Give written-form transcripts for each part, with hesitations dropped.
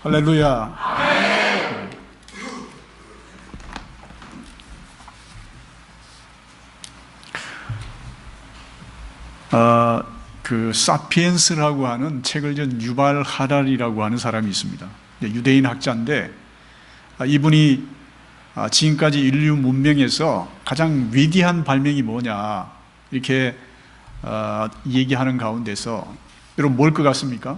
할렐루야. 그 사피엔스라고 하는 책을 전 유발 하랄이라고 하는 사람이 있습니다. 유대인 학자인데 이분이 지금까지 인류 문명에서 가장 위대한 발명이 뭐냐 이렇게 얘기하는 가운데서 여러분 뭘 것 같습니까?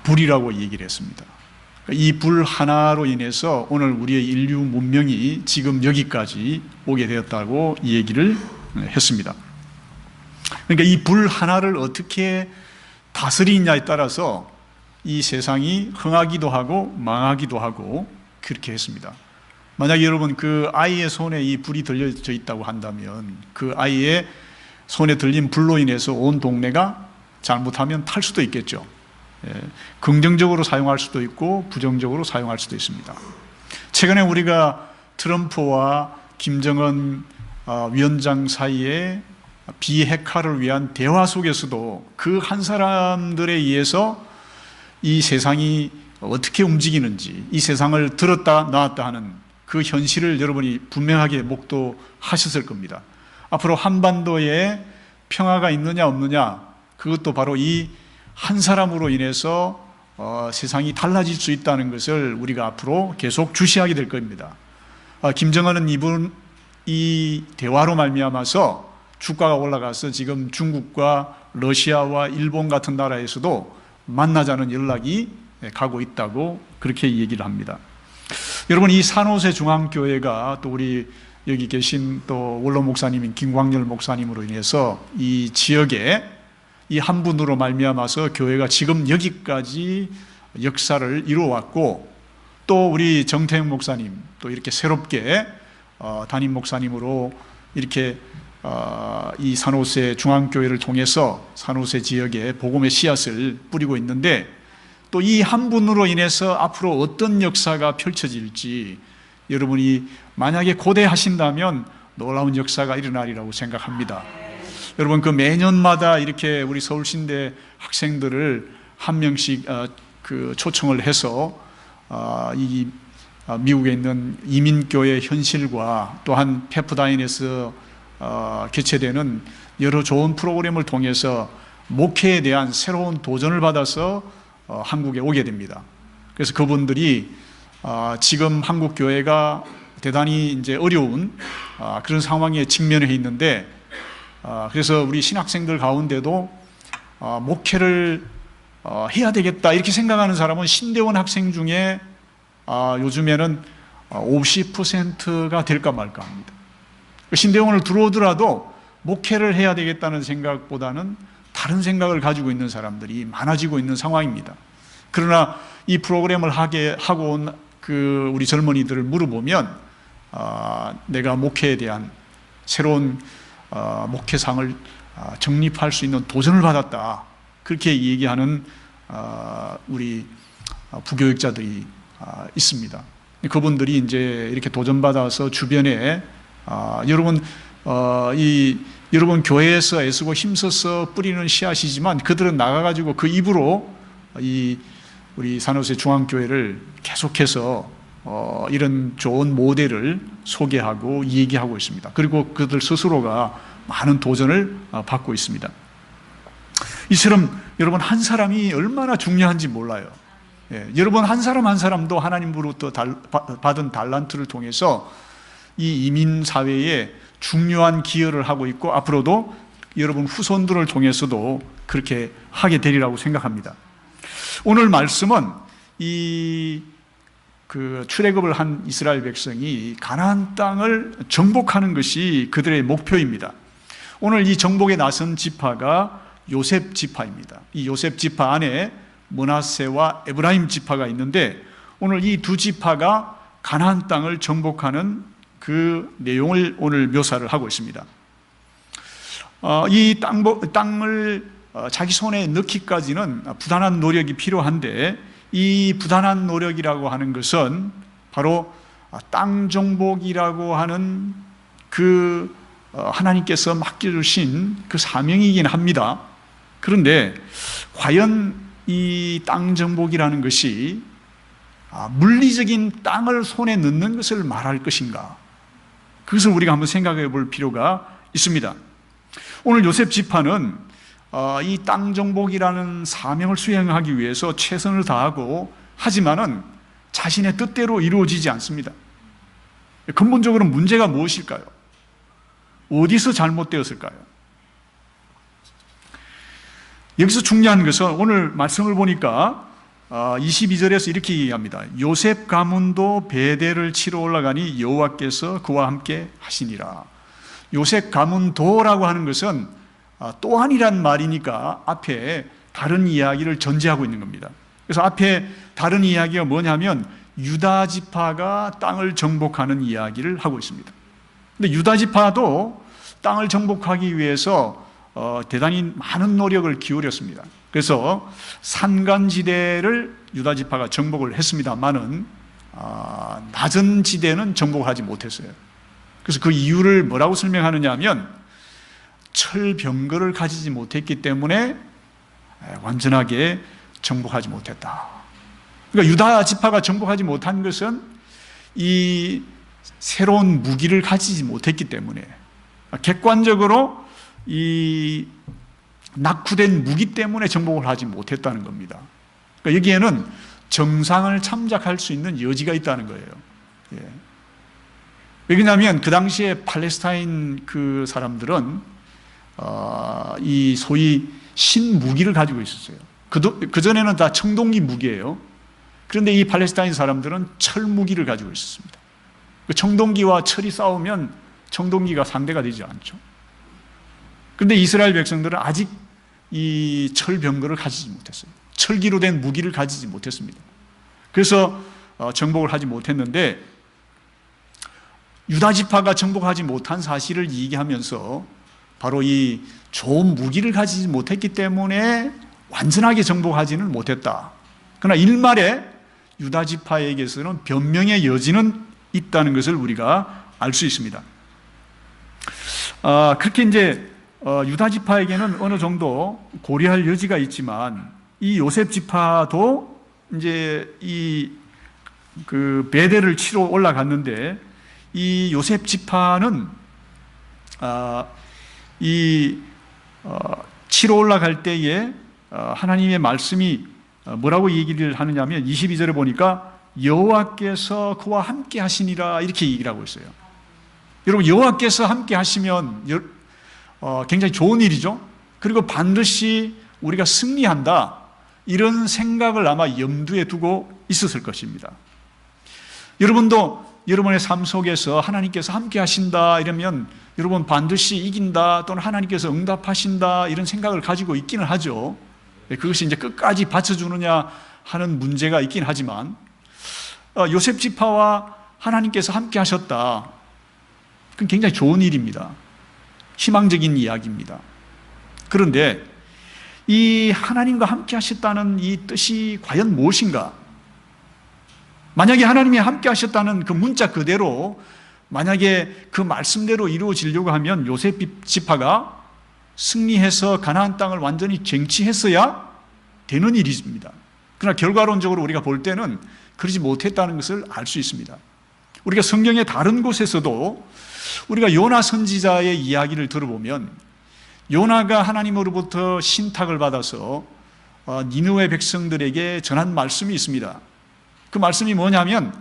불이라고 얘기를 했습니다. 이 불 하나로 인해서 오늘 우리의 인류 문명이 지금 여기까지 오게 되었다고 얘기를 했습니다. 그러니까 이 불 하나를 어떻게 다스리냐에 따라서 이 세상이 흥하기도 하고 망하기도 하고 그렇게 했습니다. 만약 여러분 그 아이의 손에 이 불이 들려져 있다고 한다면 그 아이의 손에 들린 불로 인해서 온 동네가 잘못하면 탈 수도 있겠죠. 긍정적으로 사용할 수도 있고 부정적으로 사용할 수도 있습니다. 최근에 우리가 트럼프와 김정은 위원장 사이에 비핵화를 위한 대화 속에서도 그 한 사람들에 의해서 이 세상이 어떻게 움직이는지, 이 세상을 들었다 놨다 하는 그 현실을 여러분이 분명하게 목도하셨을 겁니다. 앞으로 한반도에 평화가 있느냐 없느냐, 그것도 바로 이 한 사람으로 인해서 세상이 달라질 수 있다는 것을 우리가 앞으로 계속 주시하게 될 겁니다. 김정은은 이 대화로 말미암아서 주가가 올라가서 지금 중국과 러시아와 일본 같은 나라에서도 만나자는 연락이 가고 있다고 그렇게 얘기를 합니다. 여러분, 이 산호세 중앙교회가 또 우리 여기 계신 또 원로 목사님인 김광열 목사님으로 인해서 이 지역에 이 한 분으로 말미암아서 교회가 지금 여기까지 역사를 이루어왔고, 또 우리 정태영 목사님 또 이렇게 새롭게 담임 목사님으로 이렇게 이 산호세 중앙교회를 통해서 산호세 지역에 복음의 씨앗을 뿌리고 있는데, 또 이 한 분으로 인해서 앞으로 어떤 역사가 펼쳐질지 여러분이 만약에 고대하신다면 놀라운 역사가 일어나리라고 생각합니다. 여러분, 그 매년마다 이렇게 우리 서울신대 학생들을 한 명씩 초청을 해서 이 미국에 있는 이민교회 현실과 또한 페프다인에서 개최되는 여러 좋은 프로그램을 통해서 목회에 대한 새로운 도전을 받아서 한국에 오게 됩니다. 그래서 그분들이 지금 한국 교회가 대단히 이제 어려운 그런 상황에 직면해 있는데, 그래서 우리 신학생들 가운데도 목회를 해야 되겠다 이렇게 생각하는 사람은 신대원 학생 중에 요즘에는 50%가 될까 말까 합니다. 신대원을 들어오더라도 목회를 해야 되겠다는 생각보다는 다른 생각을 가지고 있는 사람들이 많아지고 있는 상황입니다. 그러나 이 프로그램을 하고 온 그 우리 젊은이들을 물어보면 내가 목회에 대한 새로운 목회상을 정립할 수 있는 도전을 받았다, 그렇게 얘기하는 우리 부교육자들이 있습니다. 그분들이 이제 이렇게 도전받아서 주변에 여러분 여러분 교회에서 애쓰고 힘써서 뿌리는 씨앗이지만 그들은 나가가지고 그 입으로 우리 산호세 중앙교회를 계속해서 이런 좋은 모델을 소개하고 얘기하고 있습니다. 그리고 그들 스스로가 많은 도전을 받고 있습니다. 이처럼 여러분 한 사람이 얼마나 중요한지 몰라요. 여러분 한 사람 한 사람도 하나님으로부터 받은 달란트를 통해서 이 이민사회에 중요한 기여를 하고 있고, 앞으로도 여러분 후손들을 통해서도 그렇게 하게 되리라고 생각합니다. 오늘 말씀은 출애굽을 한 이스라엘 백성이 가나안 땅을 정복하는 것이 그들의 목표입니다. 오늘 이 정복에 나선 지파가 요셉 지파입니다. 이 요셉 지파 안에 므낫세와 에브라임 지파가 있는데, 오늘 이 두 지파가 가나안 땅을 정복하는 그 내용을 오늘 묘사를 하고 있습니다. 이 땅을 자기 손에 넣기까지는 부단한 노력이 필요한데, 이 부단한 노력이라고 하는 것은 바로 땅 정복이라고 하는 그 하나님께서 맡겨주신 그 사명이긴 합니다. 그런데 과연 이 땅 정복이라는 것이 물리적인 땅을 손에 넣는 것을 말할 것인가? 그것을 우리가 한번 생각해 볼 필요가 있습니다. 오늘 요셉 지파는 이 땅 정복이라는 사명을 수행하기 위해서 최선을 다하고 하지만은 자신의 뜻대로 이루어지지 않습니다. 근본적으로 문제가 무엇일까요? 어디서 잘못되었을까요? 여기서 중요한 것은 오늘 말씀을 보니까 22절에서 이렇게 얘기합니다. 요셉 가문도 베델을 치러 올라가니 여호와께서 그와 함께 하시니라. 요셉 가문도라고 하는 것은 또한이란 말이니까 앞에 다른 이야기를 전제하고 있는 겁니다. 그래서 앞에 다른 이야기가 뭐냐면 유다 지파가 땅을 정복하는 이야기를 하고 있습니다. 근데 유다 지파도 땅을 정복하기 위해서 대단히 많은 노력을 기울였습니다. 그래서 산간지대를 유다 지파가 정복을 했습니다만은 낮은 지대는 정복하지 못했어요. 그래서 그 이유를 뭐라고 설명하느냐 하면 철병거를 가지지 못했기 때문에 완전하게 정복하지 못했다. 그러니까 유다 지파가 정복하지 못한 것은 이 새로운 무기를 가지지 못했기 때문에 객관적으로 이 낙후된 무기 때문에 정복을 하지 못했다는 겁니다. 그러니까 여기에는 정상을 참작할 수 있는 여지가 있다는 거예요. 예. 왜냐하면 그 당시에 팔레스타인 그 사람들은 이 소위 신무기를 가지고 있었어요. 그전에는 다 청동기 무기예요. 그런데 이 팔레스타인 사람들은 철무기를 가지고 있었습니다. 그 청동기와 철이 싸우면 청동기가 상대가 되지 않죠. 그런데 이스라엘 백성들은 아직 이 철병거를 가지지 못했어요. 철기로 된 무기를 가지지 못했습니다. 그래서 정복을 하지 못했는데 유다 지파가 정복하지 못한 사실을 얘기하면서 바로 이 좋은 무기를 가지지 못했기 때문에 완전하게 정복하지는 못했다. 그러나 일말에 유다 지파에게서는 변명의 여지는 있다는 것을 우리가 알 수 있습니다. 그렇게 이제 유다 지파에게는 어느 정도 고려할 여지가 있지만 이 요셉 지파도 이제 이 그 베델을 치러 올라갔는데 이 요셉 지파는 치러 올라갈 때에 하나님의 말씀이 뭐라고 얘기를 하느냐면 22절에 보니까 여호와께서 그와 함께 하시니라 이렇게 얘기를 하고 있어요. 여러분 여호와께서 함께 하시면 굉장히 좋은 일이죠. 그리고 반드시 우리가 승리한다 이런 생각을 아마 염두에 두고 있었을 것입니다. 여러분도 여러분의 삶 속에서 하나님께서 함께 하신다 이러면 여러분 반드시 이긴다 또는 하나님께서 응답하신다 이런 생각을 가지고 있기는 하죠. 그것이 이제 끝까지 받쳐주느냐 하는 문제가 있긴 하지만 요셉 지파와 하나님께서 함께 하셨다. 그건 굉장히 좋은 일입니다. 희망적인 이야기입니다. 그런데 이 하나님과 함께 하셨다는 이 뜻이 과연 무엇인가? 만약에 하나님이 함께 하셨다는 그 문자 그대로 만약에 그 말씀대로 이루어지려고 하면 요셉 지파가 승리해서 가나안 땅을 완전히 쟁취했어야 되는 일입니다. 그러나 결과론적으로 우리가 볼 때는 그러지 못했다는 것을 알 수 있습니다. 우리가 성경의 다른 곳에서도 우리가 요나 선지자의 이야기를 들어보면 요나가 하나님으로부터 신탁을 받아서 니느웨 백성들에게 전한 말씀이 있습니다. 그 말씀이 뭐냐면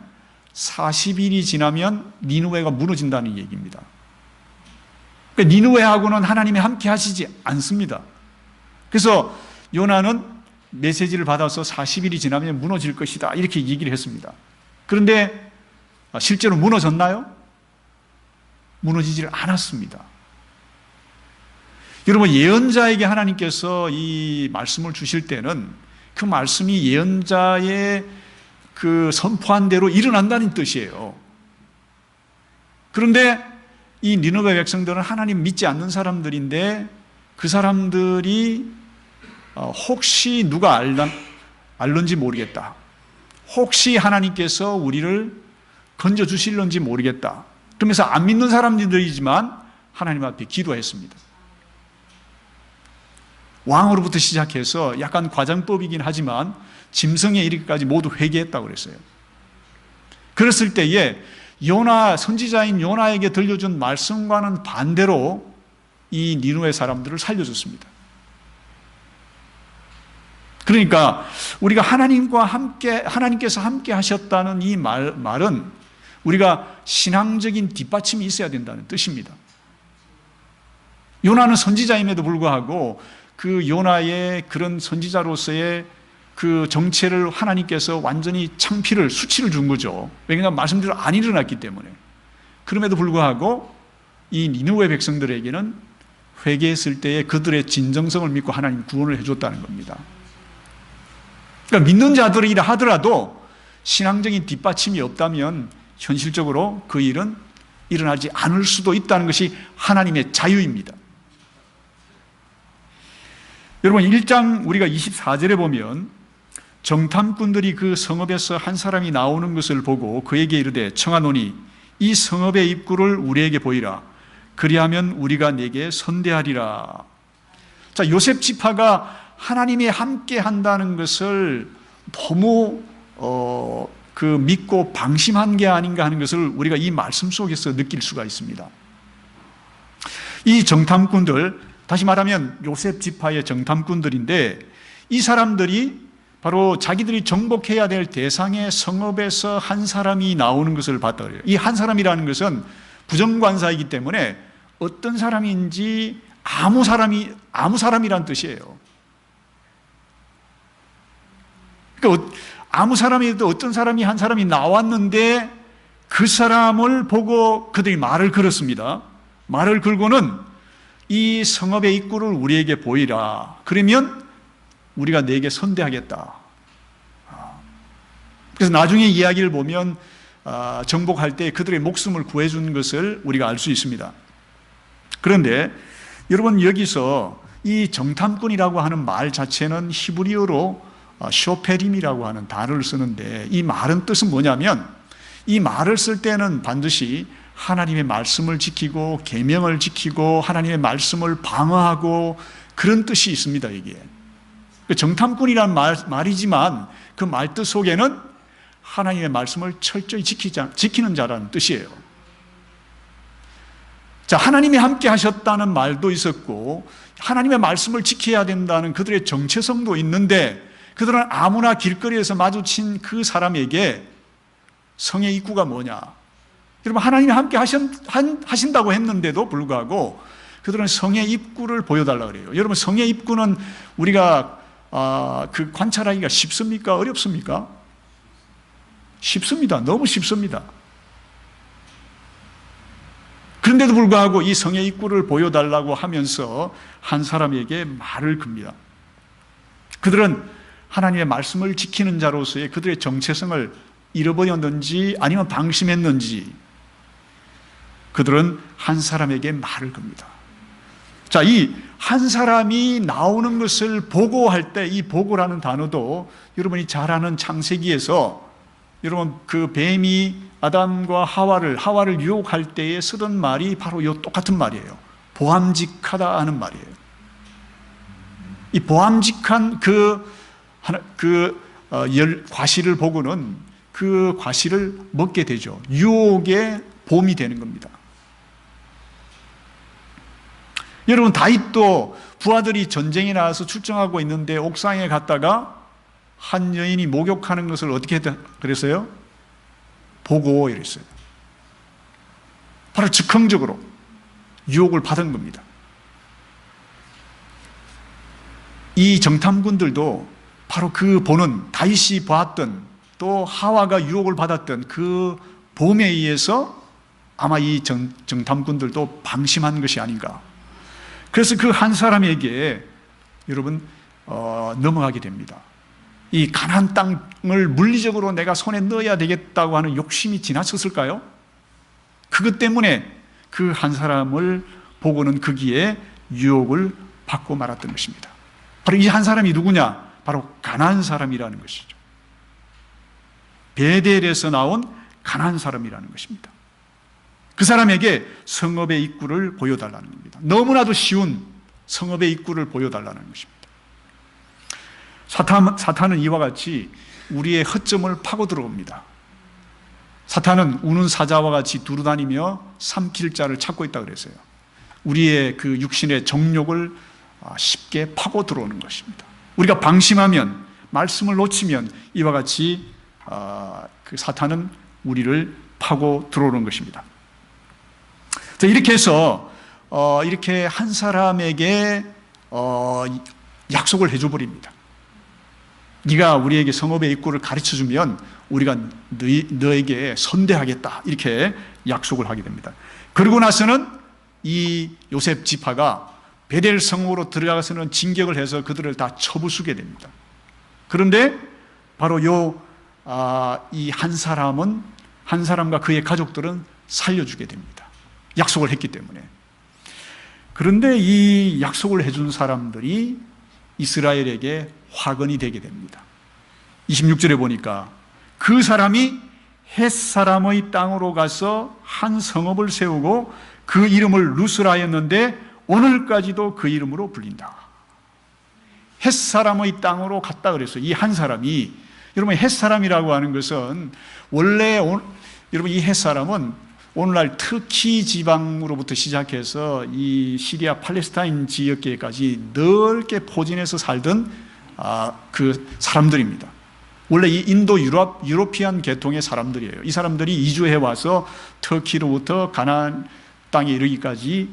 40일이 지나면 니느웨가 무너진다는 얘기입니다. 그러니까 니느웨하고는 하나님이 함께 하시지 않습니다. 그래서 요나는 메시지를 받아서 40일이 지나면 무너질 것이다 이렇게 얘기를 했습니다. 그런데 실제로 무너졌나요? 무너지질 않았습니다. 여러분 예언자에게 하나님께서 이 말씀을 주실 때는 그 말씀이 예언자의 그 선포한 대로 일어난다는 뜻이에요. 그런데 이 니느웨 백성들은 하나님 믿지 않는 사람들인데 그 사람들이 혹시 누가 알는지 모르겠다. 혹시 하나님께서 우리를 건져주실런지 모르겠다. 그러면서 안 믿는 사람들이지만 하나님 앞에 기도했습니다. 왕으로부터 시작해서 약간 과장법이긴 하지만 짐승에 이르기까지 모두 회개했다고 그랬어요. 그랬을 때에 선지자인 요나에게 들려준 말씀과는 반대로 이 니느웨 사람들을 살려줬습니다. 그러니까 우리가 하나님께서 함께 하셨다는 이 말은 우리가 신앙적인 뒷받침이 있어야 된다는 뜻입니다. 요나는 선지자임에도 불구하고 그 요나의 그런 선지자로서의 그 정체를 하나님께서 완전히 수치를 준 거죠. 왜냐하면 말씀대로 안 일어났기 때문에. 그럼에도 불구하고 이 니느웨 백성들에게는 회개했을 때에 그들의 진정성을 믿고 하나님 구원을 해줬다는 겁니다. 그러니까 믿는 자들이라 하더라도 신앙적인 뒷받침이 없다면 현실적으로 그 일은 일어나지 않을 수도 있다는 것이 하나님의 자유입니다. 여러분 1장 우리가 24절에 보면 정탐꾼들이 그 성읍에서 한 사람이 나오는 것을 보고 그에게 이르되 청하노니 이 성읍의 입구를 우리에게 보이라. 그리하면 우리가 네게 선대하리라. 자, 요셉 지파가 하나님이 함께 한다는 것을 너무 믿고 방심한 게 아닌가 하는 것을 우리가 이 말씀 속에서 느낄 수가 있습니다. 이 정탐꾼들, 다시 말하면 요셉 지파의 정탐꾼들인데 이 사람들이 바로 자기들이 정복해야 될 대상의 성읍에서 한 사람이 나오는 것을 봤다 그래요. 이 한 사람이라는 것은 부정관사이기 때문에 어떤 사람인지 아무 사람이란 뜻이에요. 그러니까 아무 사람이라도 어떤 사람이 한 사람이 나왔는데 그 사람을 보고 그들이 말을 걸었습니다. 말을 걸고는 이 성읍의 입구를 우리에게 보이라. 그러면 우리가 네게 선대하겠다. 그래서 나중에 이야기를 보면 정복할 때 그들의 목숨을 구해준 것을 우리가 알 수 있습니다. 그런데 여러분 여기서 이 정탐꾼이라고 하는 말 자체는 히브리어로 쇼페림이라고 하는 단어를 쓰는데 이 말은 뜻은 뭐냐면 이 말을 쓸 때는 반드시 하나님의 말씀을 지키고 계명을 지키고 하나님의 말씀을 방어하고 그런 뜻이 있습니다. 이게 정탐꾼이라는 말이지만 그 말뜻 속에는 하나님의 말씀을 철저히 지키는 자라는 뜻이에요. 자, 하나님이 함께 하셨다는 말도 있었고 하나님의 말씀을 지켜야 된다는 그들의 정체성도 있는데 그들은 아무나 길거리에서 마주친 그 사람에게 성의 입구가 뭐냐? 여러분 하나님이 함께 하신다고 했는데도 불구하고 그들은 성의 입구를 보여달라 그래요. 여러분 성의 입구는 우리가 관찰하기가 쉽습니까? 어렵습니까? 쉽습니다. 너무 쉽습니다. 그런데도 불구하고 이 성의 입구를 보여달라고 하면서 한 사람에게 말을 겁니다. 그들은 하나님의 말씀을 지키는 자로서의 그들의 정체성을 잃어버렸는지 아니면 방심했는지 그들은 한 사람에게 말을 겁니다. 자, 이 한 사람이 나오는 것을 보고할 때 이 보고라는 단어도 여러분이 잘 아는 창세기에서 여러분 그 뱀이 아담과 하와를 유혹할 때에 쓰던 말이 바로 이 똑같은 말이에요. 보암직하다 하는 말이에요. 이 보암직한 과실을 보고는 그 과실을 먹게 되죠. 유혹의 봄이 되는 겁니다. 여러분 다윗도 부하들이 전쟁에 나와서 출정하고 있는데 옥상에 갔다가 한 여인이 목욕하는 것을 어떻게 그랬어요? 보고 이랬어요. 바로 즉흥적으로 유혹을 받은 겁니다. 이 정탐꾼들도 바로 그 보는 다윗이 보았던 또 하와가 유혹을 받았던 그 봄에 의해서 아마 이 정탐꾼들도 방심한 것이 아닌가. 그래서 그 한 사람에게 여러분 넘어가게 됩니다. 이 가나안 땅을 물리적으로 내가 손에 넣어야 되겠다고 하는 욕심이 지나쳤을까요? 그것 때문에 그 한 사람을 보고는 거기에 유혹을 받고 말았던 것입니다. 바로 이 한 사람이 누구냐? 바로 가나안 사람이라는 것이죠. 베델에서 나온 가나안 사람이라는 것입니다. 그 사람에게 성읍의 입구를 보여달라는 겁니다. 너무나도 쉬운 성읍의 입구를 보여달라는 것입니다. 사탄은 이와 같이 우리의 허점을 파고 들어옵니다. 사탄은 우는 사자와 같이 두루다니며 삼킬 자를 찾고 있다 그랬어요. 우리의 그 육신의 정욕을 쉽게 파고 들어오는 것입니다. 우리가 방심하면, 말씀을 놓치면 이와 같이 그 사탄은 우리를 파고 들어오는 것입니다. 자, 이렇게 해서 이렇게 한 사람에게 약속을 해줘버립니다. 네가 우리에게 성읍의 입구를 가르쳐주면 우리가 너에게 선대하겠다, 이렇게 약속을 하게 됩니다. 그러고 나서는 이 요셉 지파가 베델 성으로 들어가서는 진격을 해서 그들을 다 쳐부수게 됩니다. 그런데 바로 이 한 사람과 그의 가족들은 살려주게 됩니다. 약속을 했기 때문에. 그런데 이 약속을 해준 사람들이 이스라엘에게 화근이 되게 됩니다. 26절에 보니까 그 사람이 헷사람의 땅으로 가서 한 성읍을 세우고 그 이름을 루스라였는데 오늘까지도 그 이름으로 불린다. 헷사람의 땅으로 갔다 그랬어요. 이 한 사람이. 여러분, 헷사람이라고 하는 것은 원래 여러분, 이 헷사람은 오늘날 터키 지방으로부터 시작해서 이 시리아 팔레스타인 지역계까지 넓게 포진해서 살던 그 사람들입니다. 원래 이 인도 유로피안 계통의 사람들이에요. 이 사람들이 이주해 와서 터키로부터 가나안 땅에 이르기까지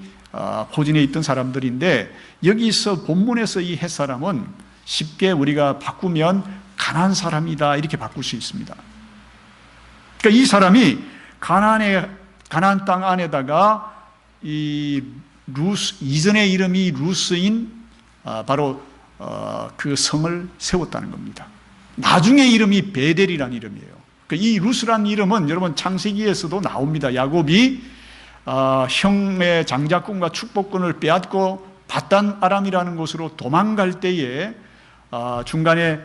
포진해 있던 사람들인데, 여기서 본문에서 이 헷사람은 쉽게 우리가 바꾸면 가나안 사람이다, 이렇게 바꿀 수 있습니다. 그러니까 이 사람이 가나안 땅 안에다가 이전의 이름이 루스인 바로 그 성을 세웠다는 겁니다. 나중에 이름이 베델이라는 이름이에요. 그러니까 이 루스라는 이름은 여러분 창세기에서도 나옵니다. 야곱이 형의 장자권과 축복권을 빼앗고 바단 아람이라는 곳으로 도망갈 때에 중간에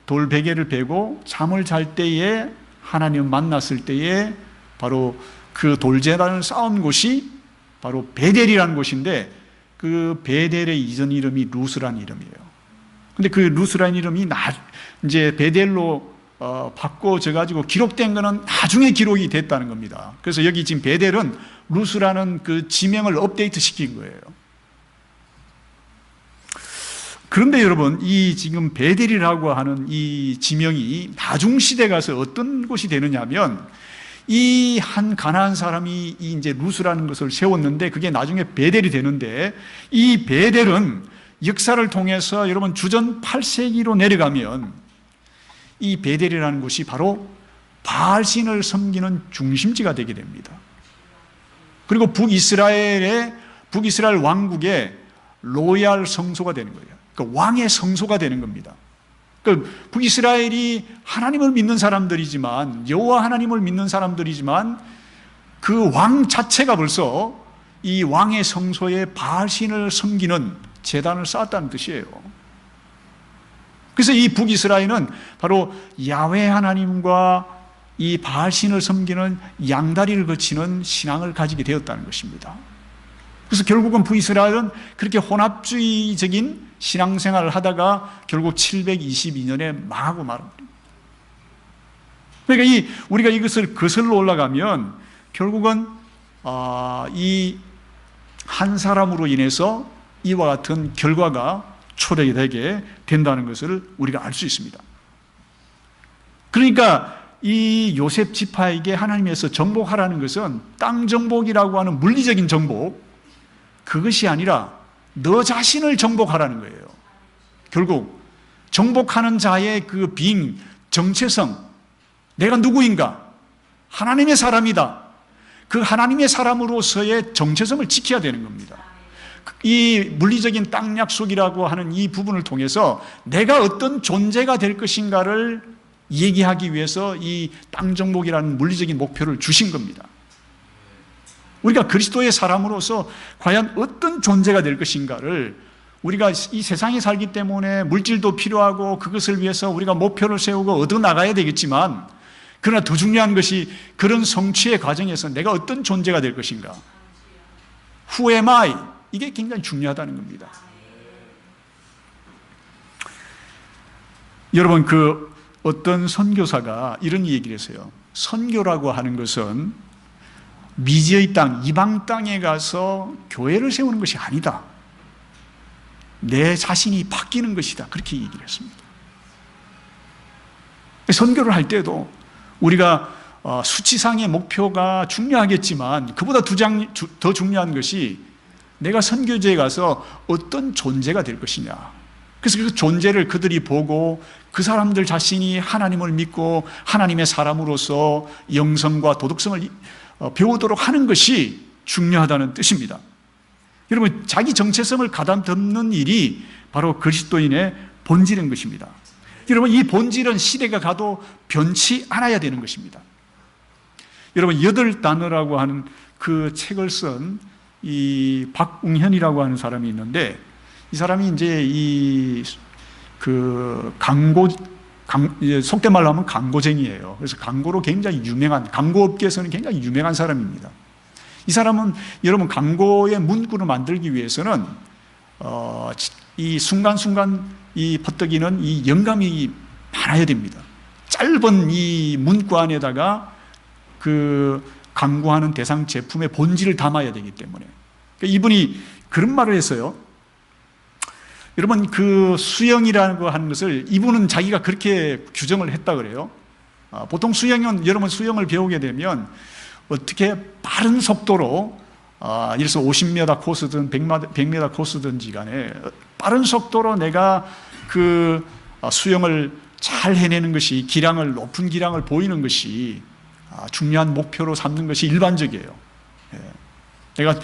돌베개를 베고 잠을 잘 때에 하나님을 만났을 때에 바로 그 돌제단을 쌓은 곳이 바로 베델이라는 곳인데, 그 베델의 이전 이름이 루스라는 이름이에요. 근데 그 루스라는 이름이 이제 베델로 바꿔져 가지고 기록된 거는 나중에 기록이 됐다는 겁니다. 그래서 여기 지금 베델은 루스라는 그 지명을 업데이트 시킨 거예요. 그런데 여러분, 이 지금 베델이라고 하는 이 지명이 나중 시대 가서 어떤 곳이 되느냐면, 이 한 가나안 사람이 이제 루스라는 것을 세웠는데 그게 나중에 베델이 되는데, 이 베델은 역사를 통해서 여러분 주전 8세기로 내려가면 이 베델이라는 곳이 바로 바알신을 섬기는 중심지가 되게 됩니다. 그리고 북이스라엘 왕국의 로얄 성소가 되는 거예요. 그러니까 왕의 성소가 되는 겁니다. 그러니까 북이스라엘이 하나님을 믿는 사람들이지만, 여호와 하나님을 믿는 사람들이지만, 그 왕 자체가 벌써 이 왕의 성소에 바알신을 섬기는 제단을 쌓았다는 뜻이에요. 그래서 이 북이스라엘은 바로 야훼 하나님과 이 바알신을 섬기는 양다리를 거치는 신앙을 가지게 되었다는 것입니다. 그래서 결국은 북이스라엘은 그렇게 혼합주의적인 신앙생활을 하다가 결국 722년에 망하고 말합니다. 그러니까 우리가 이것을 거슬러 올라가면 결국은 이 한 사람으로 인해서 이와 같은 결과가 초래되게 되게 된다는 것을 우리가 알 수 있습니다. 그러니까 이 요셉 지파에게 하나님께서 정복하라는 것은 땅 정복이라고 하는 물리적인 정복, 그것이 아니라 너 자신을 정복하라는 거예요. 결국 정복하는 자의 그 빙, 정체성, 내가 누구인가? 하나님의 사람이다. 그 하나님의 사람으로서의 정체성을 지켜야 되는 겁니다. 이 물리적인 땅 약속이라고 하는 이 부분을 통해서 내가 어떤 존재가 될 것인가를 얘기하기 위해서 이 땅 정복이라는 물리적인 목표를 주신 겁니다. 우리가 그리스도의 사람으로서 과연 어떤 존재가 될 것인가를, 우리가 이 세상에 살기 때문에 물질도 필요하고 그것을 위해서 우리가 목표를 세우고 얻어 나가야 되겠지만, 그러나 더 중요한 것이 그런 성취의 과정에서 내가 어떤 존재가 될 것인가, Who am I? 이게 굉장히 중요하다는 겁니다. 여러분, 그 어떤 선교사가 이런 얘기를 했어요. 선교라고 하는 것은 미지의 땅, 이방 땅에 가서 교회를 세우는 것이 아니다. 내 자신이 바뀌는 것이다. 그렇게 얘기를 했습니다. 선교를 할 때도 우리가 수치상의 목표가 중요하겠지만 그보다 더 중요한 것이 내가 선교지에 가서 어떤 존재가 될 것이냐. 그래서 그 존재를 그들이 보고 그 사람들 자신이 하나님을 믿고 하나님의 사람으로서 영성과 도덕성을 배우도록 하는 것이 중요하다는 뜻입니다. 여러분, 자기 정체성을 가다듬는 일이 바로 그리스도인의 본질인 것입니다. 여러분, 이 본질은 시대가 가도 변치 않아야 되는 것입니다. 여러분, 8단어라고 하는 그 책을 쓴 이 박웅현이라고 하는 사람이 있는데, 이 사람이 이제 속된 말로 하면 광고쟁이에요. 그래서 광고로 굉장히 유명한, 광고업계에서는 굉장히 유명한 사람입니다. 이 사람은 여러분, 광고의 문구를 만들기 위해서는 이 순간순간 이 퍼뜨기는 이 영감이 많아야 됩니다. 짧은 이 문구 안에다가 그 광고하는 대상 제품의 본질을 담아야 되기 때문에. 그러니까 이분이 그런 말을 했어요. 여러분, 그 수영이라고 하는 것을 이분은 자기가 그렇게 규정을 했다 그래요. 보통 수영은, 여러분 수영을 배우게 되면 어떻게 빠른 속도로 예를 들어서 50m 코스든 100m 코스든지 간에 빠른 속도로 내가 그 수영을 잘 해내는 것이, 높은 기량을 보이는 것이 중요한 목표로 삼는 것이 일반적이에요. 내가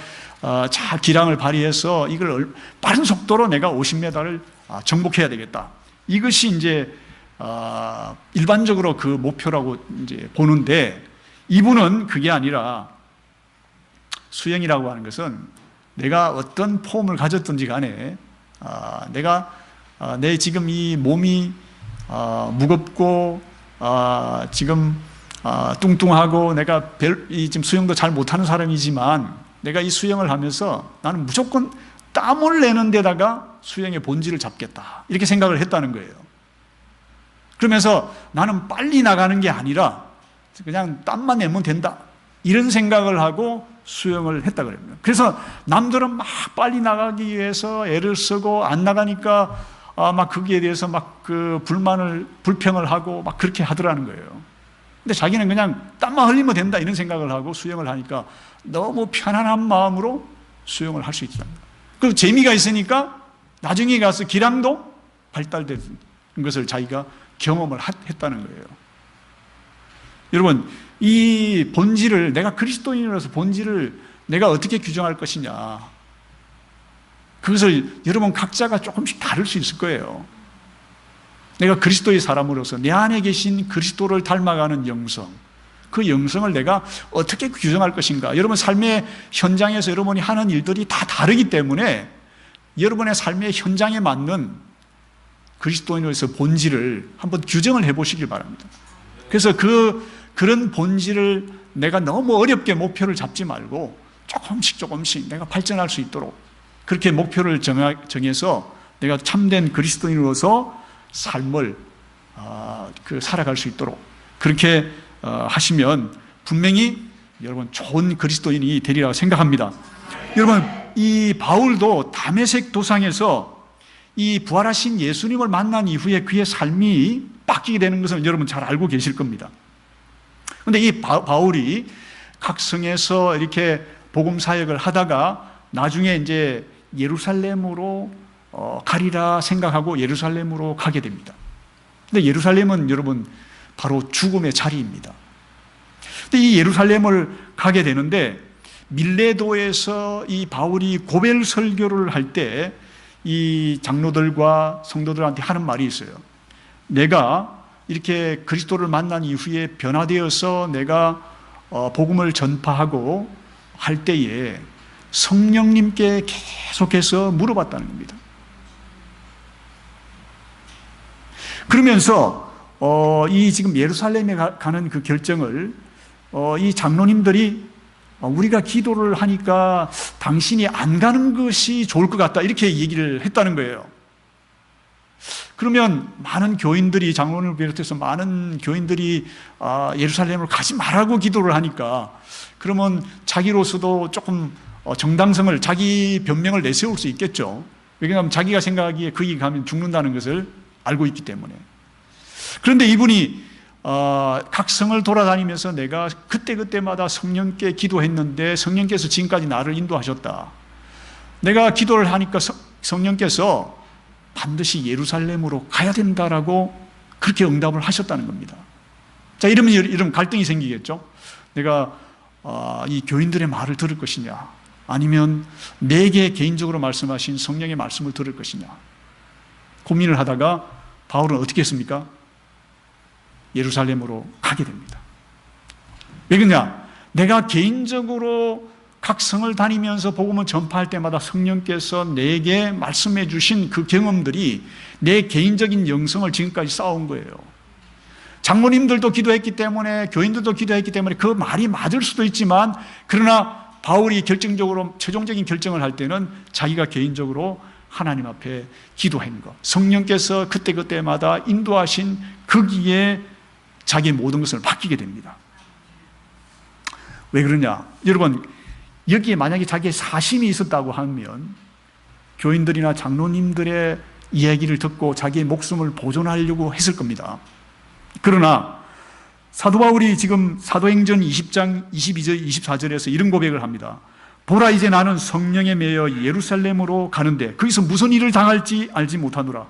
잘 기량을 발휘해서 이걸 빠른 속도로 내가 50m를 정복해야 되겠다. 이것이 이제 일반적으로 그 목표라고 이제 보는데, 이분은 그게 아니라 수영이라고 하는 것은 내가 어떤 폼을 가졌든지 간에 내 지금 이 몸이 무겁고 지금 뚱뚱하고 내가 지금 수영도 잘 못하는 사람이지만 내가 이 수영을 하면서 나는 무조건 땀을 내는 데다가 수영의 본질을 잡겠다. 이렇게 생각을 했다는 거예요. 그러면서 나는 빨리 나가는 게 아니라 그냥 땀만 내면 된다. 이런 생각을 하고 수영을 했다 그럽니다. 그래서 남들은 막 빨리 나가기 위해서 애를 쓰고 안 나가니까 막 거기에 대해서 막 그 불평을 하고 막 그렇게 하더라는 거예요. 근데 자기는 그냥 땀만 흘리면 된다 이런 생각을 하고 수영을 하니까 너무 편안한 마음으로 수영을 할 수 있다. 그리고 재미가 있으니까 나중에 가서 기량도 발달되는 것을 자기가 경험을 했다는 거예요. 여러분, 이 본질을, 내가 그리스도인으로서 본질을 내가 어떻게 규정할 것이냐, 그것을 여러분 각자가 조금씩 다를 수 있을 거예요. 내가 그리스도의 사람으로서 내 안에 계신 그리스도를 닮아가는 영성, 그 영성을 내가 어떻게 규정할 것인가. 여러분 삶의 현장에서 여러분이 하는 일들이 다 다르기 때문에 여러분의 삶의 현장에 맞는 그리스도인으로서 본질을 한번 규정을 해보시길 바랍니다. 그래서 그런 본질을 내가 너무 어렵게 목표를 잡지 말고 조금씩 내가 발전할 수 있도록 그렇게 목표를 정해서 내가 참된 그리스도인으로서 삶을 살아갈 수 있도록 그렇게 하시면 분명히 여러분 좋은 그리스도인이 되리라고 생각합니다. 여러분, 이 바울도 다메섹 도상에서 이 부활하신 예수님을 만난 이후에 그의 삶이 바뀌게 되는 것을 여러분 잘 알고 계실 겁니다. 그런데 이 바울이 각 성에서 이렇게 복음 사역을 하다가 나중에 이제 예루살렘으로 가리라 생각하고 예루살렘으로 가게 됩니다. 근데 예루살렘은 여러분 바로 죽음의 자리입니다. 근데 이 예루살렘을 가게 되는데 밀레도에서 이 바울이 고별 설교를 할 때 이 장로들과 성도들한테 하는 말이 있어요. 내가 이렇게 그리스도를 만난 이후에 변화되어서 내가 복음을 전파하고 할 때에 성령님께 계속해서 물어봤다는 겁니다. 그러면서 이 지금 예루살렘에 가는 그 결정을 이 장로님들이 우리가 기도를 하니까 당신이 안 가는 것이 좋을 것 같다 이렇게 얘기를 했다는 거예요. 그러면 많은 교인들이, 장로님을 비롯해서 많은 교인들이 예루살렘을 가지 말라고 기도를 하니까, 그러면 자기로서도 조금 정당성을, 자기 변명을 내세울 수 있겠죠. 왜냐하면 자기가 생각하기에 거기 가면 죽는다는 것을 알고 있기 때문에. 그런데 이분이 각 성을 돌아다니면서 내가 그때그때마다 성령께 기도했는데 성령께서 지금까지 나를 인도하셨다. 내가 기도를 하니까 성령께서 반드시 예루살렘으로 가야 된다라고 그렇게 응답을 하셨다는 겁니다. 자, 이러면 갈등이 생기겠죠. 내가 이 교인들의 말을 들을 것이냐, 아니면 내게 개인적으로 말씀하신 성령의 말씀을 들을 것이냐 고민을 하다가 바울은 어떻게 했습니까? 예루살렘으로 가게 됩니다. 왜 그러냐? 내가 개인적으로 각 성을 다니면서 복음을 전파할 때마다 성령께서 내게 말씀해 주신 그 경험들이 내 개인적인 영성을 지금까지 쌓아온 거예요. 장로님들도 기도했기 때문에, 교인들도 기도했기 때문에 그 말이 맞을 수도 있지만, 그러나 바울이 결정적으로 최종적인 결정을 할 때는 자기가 개인적으로 하나님 앞에 기도한 것, 성령께서 그때그때마다 인도하신 거기에 자기의 모든 것을 맡기게 됩니다. 왜 그러냐? 여러분, 여기에 만약에 자기의 사심이 있었다고 하면 교인들이나 장로님들의 이야기를 듣고 자기의 목숨을 보존하려고 했을 겁니다. 그러나 사도 바울이 지금 사도행전 20장 22절 24절에서 이런 고백을 합니다. 보라, 이제 나는 성령에 매여 예루살렘으로 가는데 거기서 무슨 일을 당할지 알지 못하노라.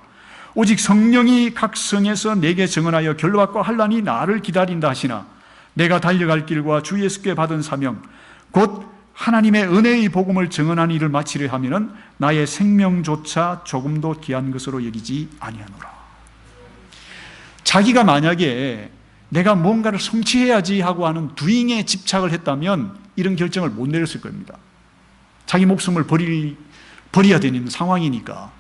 오직 성령이 각 성에서 내게 증언하여 결박과 환난이 나를 기다린다 하시나, 내가 달려갈 길과 주 예수께 받은 사명 곧 하나님의 은혜의 복음을 증언한 일을 마치려 하면은 나의 생명조차 조금도 귀한 것으로 여기지 아니하노라. 자기가 만약에 내가 뭔가를 성취해야지 하고 하는 doing에 집착을 했다면 이런 결정을 못 내렸을 겁니다. 자기 목숨을 버려야 되는 상황이니까.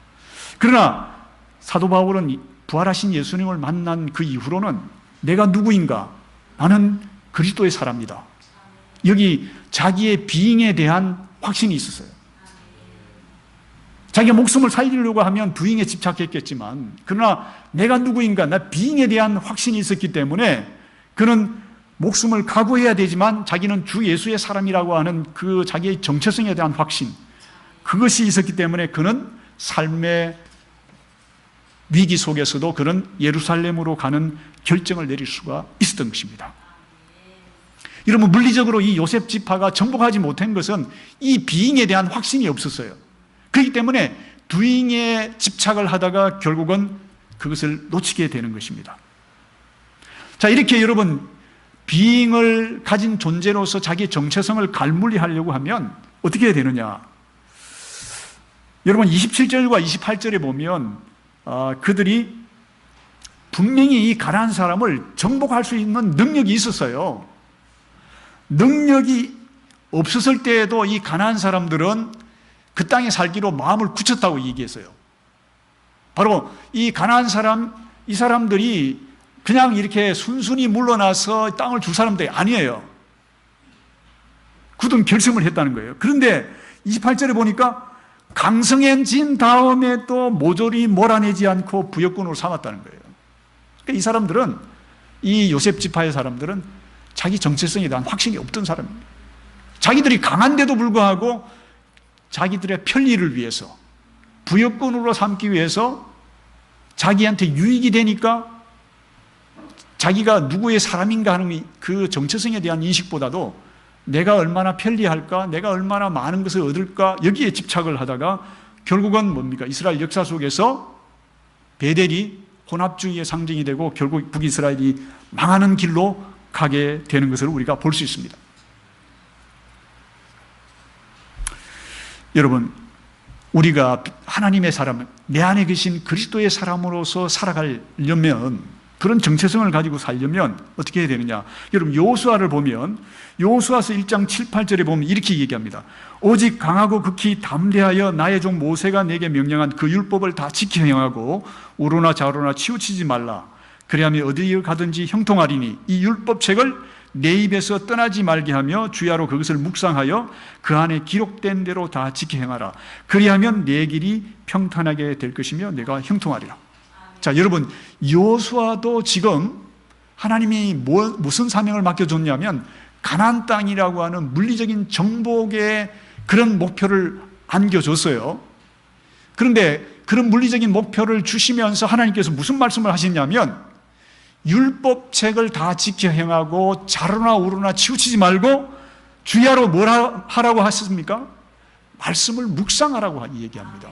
그러나 사도 바울은 부활하신 예수님을 만난 그 이후로는 내가 누구인가? 나는 그리스도의 사람이다. 여기 자기의 being에 대한 확신이 있었어요. 자기가 목숨을 살리려고 하면 doing에 집착했겠지만, 그러나 내가 누구인가, 나 being에 대한 확신이 있었기 때문에 그는 목숨을 각오해야 되지만 자기는 주 예수의 사람이라고 하는 그 자기의 정체성에 대한 확신, 그것이 있었기 때문에 그는 삶의 위기 속에서도 그는 예루살렘으로 가는 결정을 내릴 수가 있었던 것입니다. 여러분, 물리적으로 이 요셉 지파가 정복하지 못한 것은 이 being에 대한 확신이 없었어요. 그렇기 때문에 doing에 집착을 하다가 결국은 그것을 놓치게 되는 것입니다. 자, 이렇게 여러분, being을 가진 존재로서 자기의 정체성을 갈무리하려고 하면 어떻게 해야 되느냐? 여러분, 27절과 28절에 보면 그들이 분명히 이 가난한 사람을 정복할 수 있는 능력이 있었어요. 능력이 없었을 때에도 이 가난한 사람들은 그 땅에 살기로 마음을 굳혔다고 얘기했어요. 바로 이 가난한 사람, 이 사람들이 그냥 이렇게 순순히 물러나서 땅을 줄 사람들이 아니에요. 굳은 결심을 했다는 거예요. 그런데 28절에 보니까 강성해진 다음에 또 모조리 몰아내지 않고 부역군으로 삼았다는 거예요. 그러니까 이 사람들은, 이 요셉 지파의 사람들은 자기 정체성에 대한 확신이 없던 사람입니다. 자기들이 강한데도 불구하고 자기들의 편리를 위해서, 부역군으로 삼기 위해서 자기한테 유익이 되니까 자기가 누구의 사람인가 하는 그 정체성에 대한 인식보다도 내가 얼마나 편리할까, 내가 얼마나 많은 것을 얻을까, 여기에 집착을 하다가 결국은 뭡니까? 이스라엘 역사 속에서 베델이 혼합주의의 상징이 되고 결국 북이스라엘이 망하는 길로 가게 되는 것을 우리가 볼 수 있습니다. 여러분, 우리가 하나님의 사람, 내 안에 계신 그리스도의 사람으로서 살아가려면, 그런 정체성을 가지고 살려면 어떻게 해야 되느냐? 여러분, 여호수아를 보면, 여호수아서 1장 7, 8절에 보면 이렇게 얘기합니다. 오직 강하고 극히 담대하여 나의 종 모세가 내게 명령한 그 율법을 다 지켜 행하고 우로나 좌로나 치우치지 말라. 그리하면 어디에 가든지 형통하리니 이 율법책을 내 입에서 떠나지 말게 하며 주야로 그것을 묵상하여 그 안에 기록된 대로 다 지켜 행하라. 그리하면 내 길이 평탄하게 될 것이며 내가 형통하리라. 자, 여러분, 여호수아도 지금 하나님이 무슨 사명을 맡겨줬냐면 가나안 땅이라고 하는 물리적인 정복의 그런 목표를 안겨줬어요. 그런데 그런 물리적인 목표를 주시면서 하나님께서 무슨 말씀을 하시냐면 율법책을 다 지켜 행하고 좌로나 우로나 치우치지 말고 주야로 뭘 하라고 하셨습니까? 말씀을 묵상하라고 얘기합니다.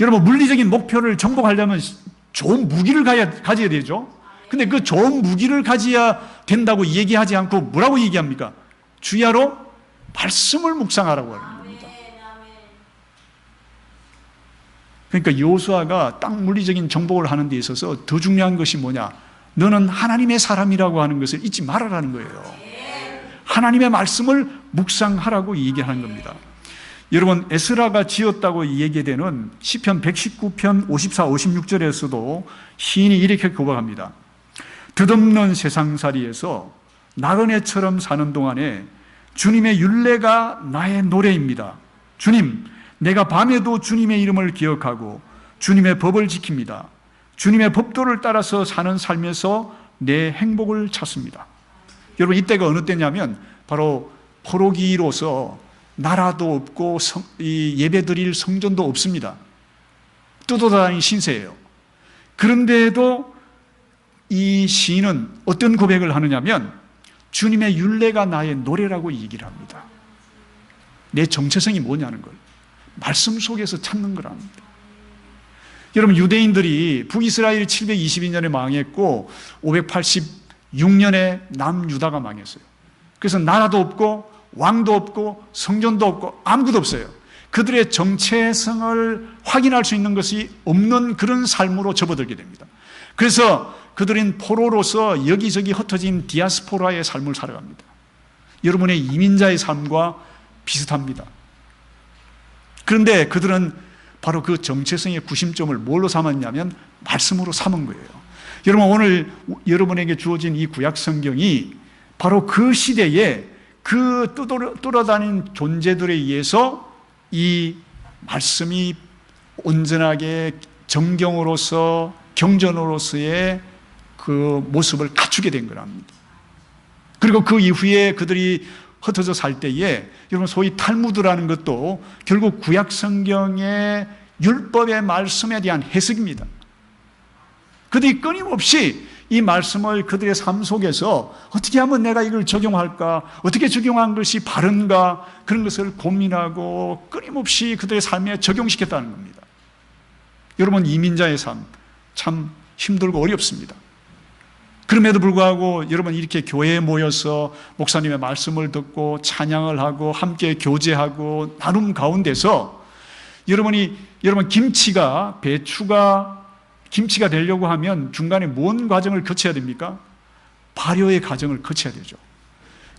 여러분, 물리적인 목표를 정복하려면 좋은 무기를 가져야 되죠. 근데 그 좋은 무기를 가져야 된다고 얘기하지 않고 뭐라고 얘기합니까? 주야로 말씀을 묵상하라고 하는 겁니다. 그러니까 여호수아가 땅 물리적인 정복을 하는 데 있어서 더 중요한 것이 뭐냐? 너는 하나님의 사람이라고 하는 것을 잊지 말아라는 거예요. 하나님의 말씀을 묵상하라고 얘기하는 겁니다. 여러분, 에스라가 지었다고 얘기되는 시편 119편 54, 56절에서도 시인이 이렇게 고백합니다. 덧없는 세상살이에서 나그네처럼 사는 동안에 주님의 율례가 나의 노래입니다. 주님, 내가 밤에도 주님의 이름을 기억하고 주님의 법을 지킵니다. 주님의 법도를 따라서 사는 삶에서 내 행복을 찾습니다. 여러분, 이때가 어느 때냐면 바로 포로기로서 나라도 없고 예배드릴 성전도 없습니다. 뜯어다니는 신세예요. 그런데도 이 시인은 어떤 고백을 하느냐면 주님의 율례가 나의 노래라고 얘기를 합니다. 내 정체성이 뭐냐는 걸 말씀 속에서 찾는 거랍니다. 여러분, 유대인들이 북이스라엘이 722년에 망했고 586년에 남유다가 망했어요. 그래서 나라도 없고 왕도 없고 성전도 없고 아무것도 없어요. 그들의 정체성을 확인할 수 있는 것이 없는 그런 삶으로 접어들게 됩니다. 그래서 그들은 포로로서 여기저기 흩어진 디아스포라의 삶을 살아갑니다. 여러분의 이민자의 삶과 비슷합니다. 그런데 그들은 바로 그 정체성의 구심점을 뭘로 삼았냐면 말씀으로 삼은 거예요. 여러분, 오늘 여러분에게 주어진 이 구약 성경이 바로 그 시대에 그 뚫어다닌 존재들에 의해서 이 말씀이 온전하게 정경으로서 경전으로서의 그 모습을 갖추게 된 거랍니다. 그리고 그 이후에 그들이 흩어져 살 때에 여러분, 소위 탈무드라는 것도 결국 구약 성경의 율법의 말씀에 대한 해석입니다. 그들이 끊임없이 이 말씀을 그들의 삶 속에서 어떻게 하면 내가 이걸 적용할까, 어떻게 적용한 것이 바른가, 그런 것을 고민하고 끊임없이 그들의 삶에 적용시켰다는 겁니다. 여러분, 이민자의 삶 참 힘들고 어렵습니다. 그럼에도 불구하고 여러분, 이렇게 교회에 모여서 목사님의 말씀을 듣고 찬양을 하고 함께 교제하고 나눔 가운데서 여러분, 배추가 김치가 되려고 하면 중간에 뭔 과정을 거쳐야 됩니까? 발효의 과정을 거쳐야 되죠.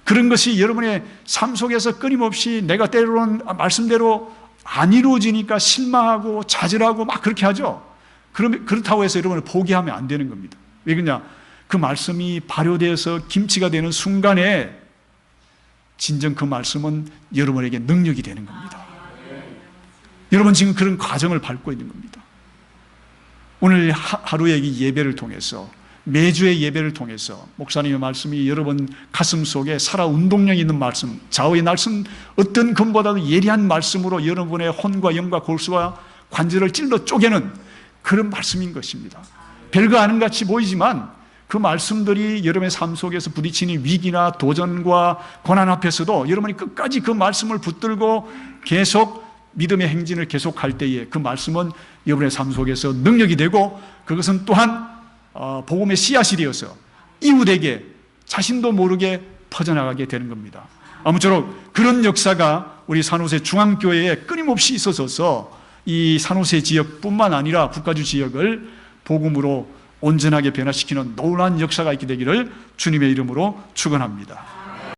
그런 것이 여러분의 삶 속에서 끊임없이 내가 때로는 말씀대로 안 이루어지니까 실망하고 좌절하고 막 그렇게 하죠. 그렇다고 해서 여러분을 포기하면 안 되는 겁니다. 왜 그러냐? 그 말씀이 발효되어서 김치가 되는 순간에 진정 그 말씀은 여러분에게 능력이 되는 겁니다. 여러분, 지금 그런 과정을 밟고 있는 겁니다. 오늘 하루의 이 예배를 통해서, 매주의 예배를 통해서 목사님의 말씀이 여러분 가슴 속에 살아 운동력 있는 말씀, 좌우의 말씀, 어떤 것보다도 예리한 말씀으로 여러분의 혼과 영과 골수와 관절을 찔러 쪼개는 그런 말씀인 것입니다. 별거 아닌 같이 보이지만 그 말씀들이 여러분의 삶 속에서 부딪히는 위기나 도전과 고난 앞에서도 여러분이 끝까지 그 말씀을 붙들고 계속 믿음의 행진을 계속할 때에 그 말씀은 여러분의 삶 속에서 능력이 되고, 그것은 또한 복음의 씨앗이 되어서 이웃에게 자신도 모르게 퍼져나가게 되는 겁니다. 아무쪼록 그런 역사가 우리 산호세 중앙교회에 끊임없이 있어져서 이 산호세 지역뿐만 아니라 북가주 지역을 복음으로 온전하게 변화시키는 놀라운 역사가 있게 되기를 주님의 이름으로 축원합니다.